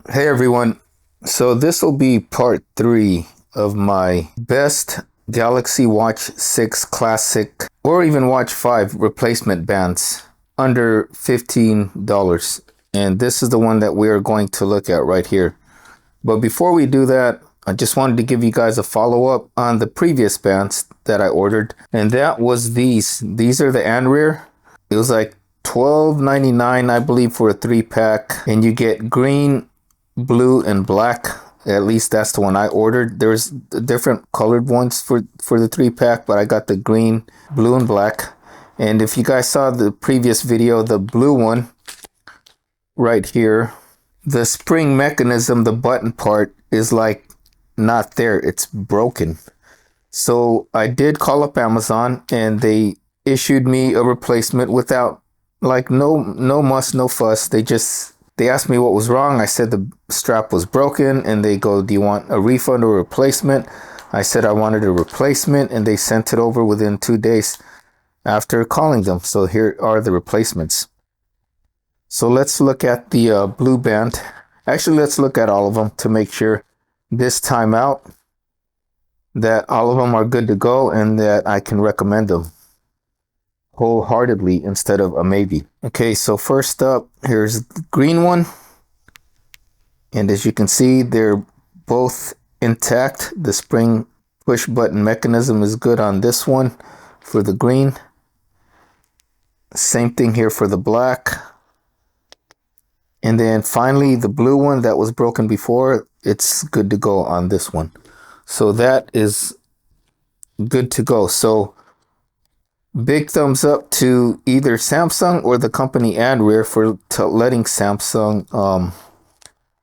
Hey everyone, so this will be part 3 of my best Galaxy Watch 6 Classic or even Watch 5 replacement bands under $15. And this is the one that we are going to look at right here. But before we do that, I just wanted to give you guys a follow-up on the previous bands that I ordered. And that was these. These are the Anrear. It was like $12.99, I believe, for a 3-pack. And you get green, blue, and black. At least that's the one I ordered. There's different colored ones for the 3-pack, but I got the green, blue, and black. And if you guys saw the previous video, the blue one right here, the spring mechanism, the button part is like not there. It's broken. So I did call up Amazon and they issued me a replacement without like no muss, no fuss. They asked me what was wrong. I said the strap was broken and they go, "Do you want a refund or a replacement?" I said I wanted a replacement and they sent it over within 2 days after calling them. So here are the replacements. So let's look at the blue band. Actually, let's look at all of them to make sure this time out that all of them are good to go and that I can recommend them wholeheartedly instead of a maybe. Okay, so first up, here's the green one. And as you can see, they're both intact. The spring push button mechanism is good on this one for the green. Same thing here for the black. And then finally, the blue one that was broken before, it's good to go on this one. So that is good to go. So big thumbs up to either Samsung or the company Anrear for letting Samsung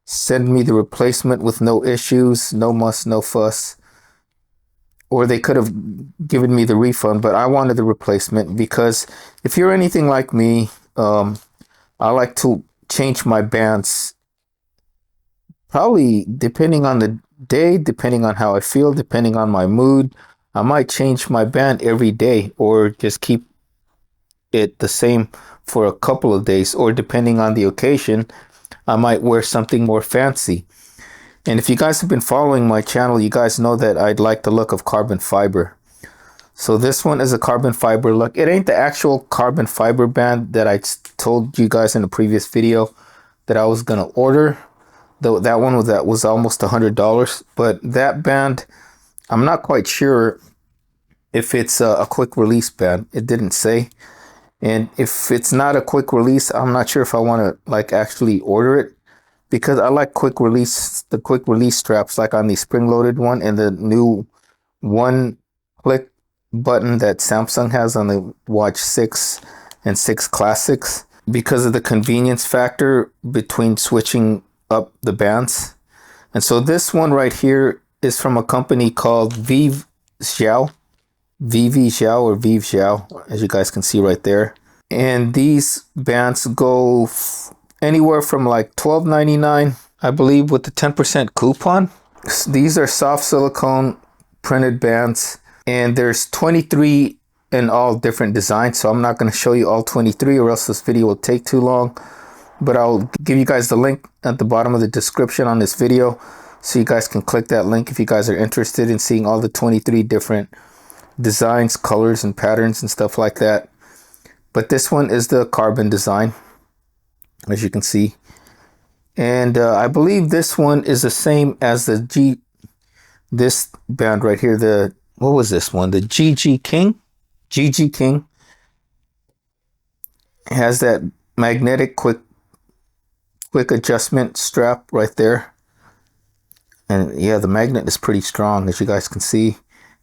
send me the replacement with no issues, no muss, no fuss. Or they could have given me the refund, but I wanted the replacement because if you're anything like me, I like to change my bands probably depending on the day, depending on how I feel, depending on my mood. I might change my band every day or just keep it the same for a couple of days, or depending on the occasion, I might wear something more fancy. And if you guys have been following my channel, you guys know that I'd like the look of carbon fiber. So this one is a carbon fiber look. It ain't the actual carbon fiber band that I told you guys in the previous video that I was gonna order. Though that one was almost $100. But that band, I'm not quite sure if it's a quick release band. It didn't say. And if it's not a quick release, I'm not sure if I want to like actually order it, because I like the quick release straps like on the spring loaded one and the new one click button that Samsung has on the Watch 6 and 6 Classics, because of the convenience factor between switching up the bands. And so this one right here is from a company called VeveXiao or VeveXiao, as you guys can see right there. And these bands go anywhere from like $12.99, I believe, with the 10% coupon. These are soft silicone printed bands, and there's 23 in all different designs. So I'm not going to show you all 23 or else this video will take too long. But I'll give you guys the link at the bottom of the description on this video, so you guys can click that link if you guys are interested in seeing all the 23 different designs, colors, and patterns and stuff like that. But this one is the carbon design, as you can see. And I believe this one is the same as this band right here. What was this one? The GG King has that magnetic quick adjustment strap right there. And yeah, the magnet is pretty strong, as you guys can see.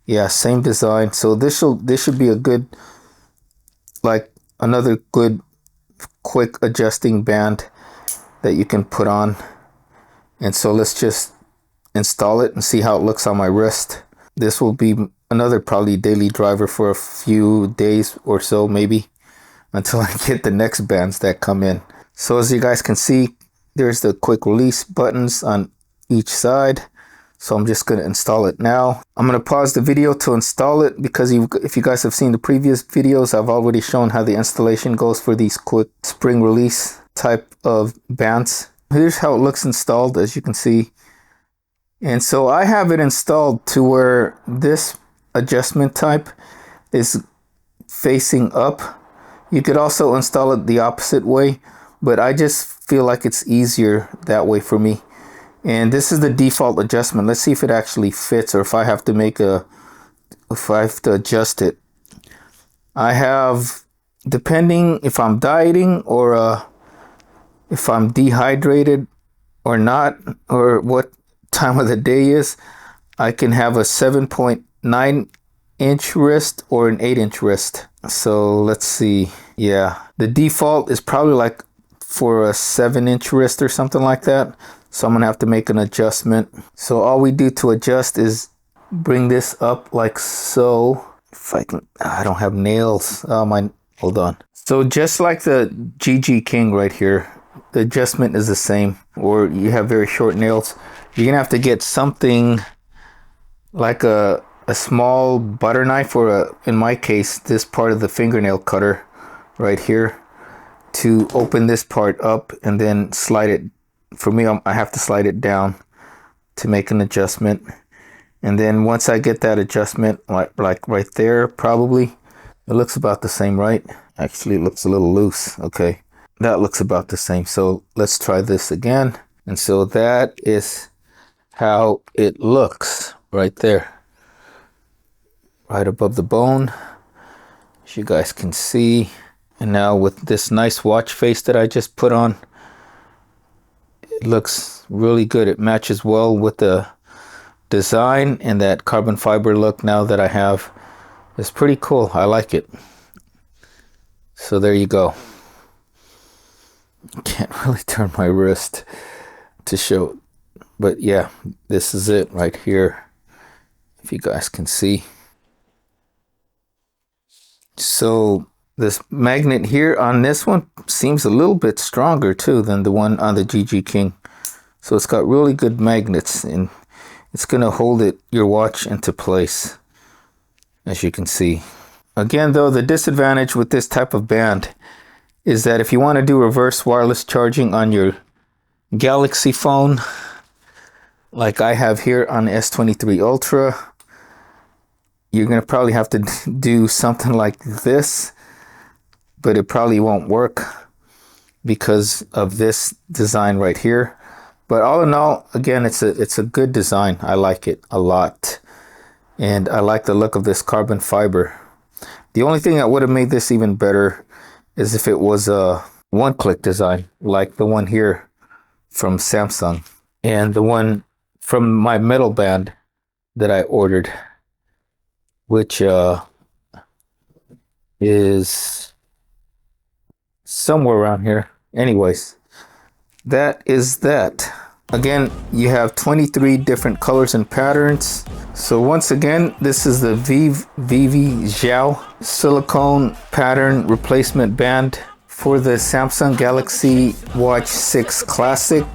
Yeah, same design. So this should be a good, like another good quick adjusting band that you can put on. And so let's just install it and see how it looks on my wrist. This will be another probably daily driver for a few days or so, maybe, until I get the next bands that come in. So as you guys can see, there's the quick release buttons on each side. So I'm just going to install it now. I'm going to pause the video to install it, because if you guys have seen the previous videos, I've already shown how the installation goes for these quick spring release type of bands. here's how it looks installed, as you can see. And so I have it installed to where this adjustment type is facing up. You could also install it the opposite way, but I just feel like it's easier that way for me. And this is the default adjustment. Let's see if it actually fits, or if I have to adjust it. I have, depending if I'm dieting or if I'm dehydrated or not, or what time of the day is, I can have a 7.9 inch wrist or an 8-inch wrist. So let's see. Yeah, the default is probably like for a 7-inch wrist or something like that. So I'm gonna have to make an adjustment. So all we do to adjust is bring this up like so. If I can, I don't have nails. Oh my, hold on. So just like the GG King right here, the adjustment is the same. Or you have very short nails, you're gonna have to get something like a small butter knife, or in my case, this part of the fingernail cutter right here, to open this part up and then slide it. For me, I have to slide it down to make an adjustment. And then once I get that adjustment, like right there, probably, it looks about the same, right? Actually, it looks a little loose. Okay, that looks about the same. So let's try this again. And so that is how it looks right there, right above the bone, as you guys can see. And now with this nice watch face that I just put on, it looks really good. It matches well with the design, and that carbon fiber look now that I have is pretty cool. I like it. So there you go. Can't really turn my wrist to show, but yeah, this is it right here, if you guys can see. So this magnet here on this one seems a little bit stronger too than the one on the GG King. So it's got really good magnets, and it's going to hold your watch into place, as you can see. Again, though, the disadvantage with this type of band is that if you want to do reverse wireless charging on your Galaxy phone, like I have here on the S23 Ultra, you're going to probably have to do something like this, but it probably won't work because of this design right here. But all in all, again, it's a good design. I like it a lot, and I like the look of this carbon fiber. The only thing that would have made this even better is if it was a one-click design, like the one here from Samsung, and the one from my metal band that I ordered, which is somewhere around here. Anyways, that is that. Again, you have 23 different colors and patterns. So once again, this is the VeveXiao silicone pattern replacement band for the Samsung Galaxy Watch 6 Classic,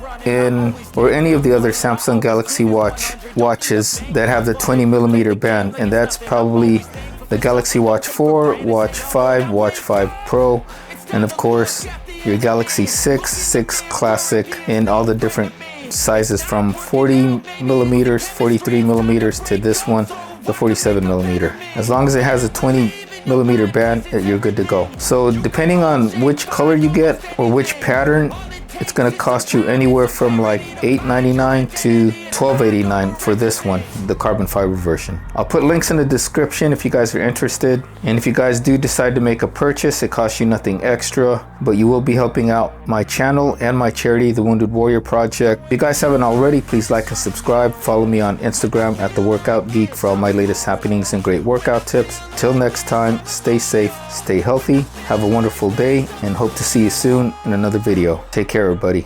or any of the other Samsung Galaxy watches that have the 20mm band, and that's probably the Galaxy Watch 4, Watch 5, Watch 5 Pro, and of course your Galaxy 6 Classic in all the different sizes, from 40mm, 43mm to this one, the 47mm. As long as it has a 20mm band, you're good to go. So depending on which color you get or which pattern, it's going to cost you anywhere from like $8.99 to $12.89 for this one, the carbon fiber version. I'll put links in the description if you guys are interested. And if you guys do decide to make a purchase, it costs you nothing extra, but you will be helping out my channel and my charity, the Wounded Warrior Project. If you guys haven't already, please like and subscribe. Follow me on Instagram at The Workout Geek for all my latest happenings and great workout tips. Till next time, stay safe, stay healthy, have a wonderful day, and hope to see you soon in another video. Take care, everybody.